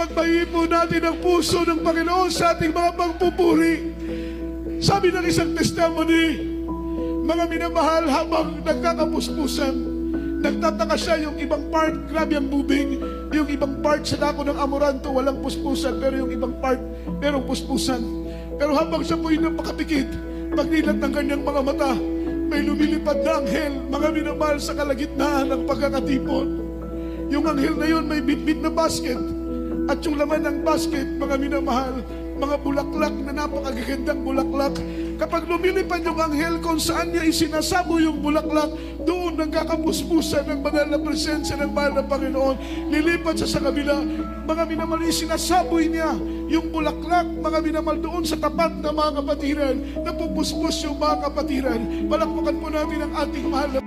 ipagpahingin po natin ang puso ng Panginoon sa ating mga pagpupuri. Sabi ng isang testimony, mga minamahal, habang nagkakapuspusan, nagtataka siya yung ibang part, grabe ang bubig, yung ibang part sa dako ng Amoranto, walang puspusan, pero yung ibang part, merong puspusan. Pero habang siya po'y napakapikit, pagnilat ng kanyang mga mata, may lumilipad na anghel, mga minamahal, sa kalagitnaan ng pagkakatipon. Yung anghel na yun may bitbit na basket, at yung laman ng basket, mga minamahal, mga bulaklak na napakagagandang bulaklak. Kapag lumilipad yung anghel kung saan niya isinasabo yung bulaklak, doon nagkakapuspusan ng banal na presensya ng mahal na Panginoon. Lilipat siya sa kabila, mga minamahal, isinasaboy niya yung bulaklak, mga minamahal, doon sa tapat ng mga kapatiran, napupuspos yung mga kapatiran. Palakpakan po natin ang ating mahal na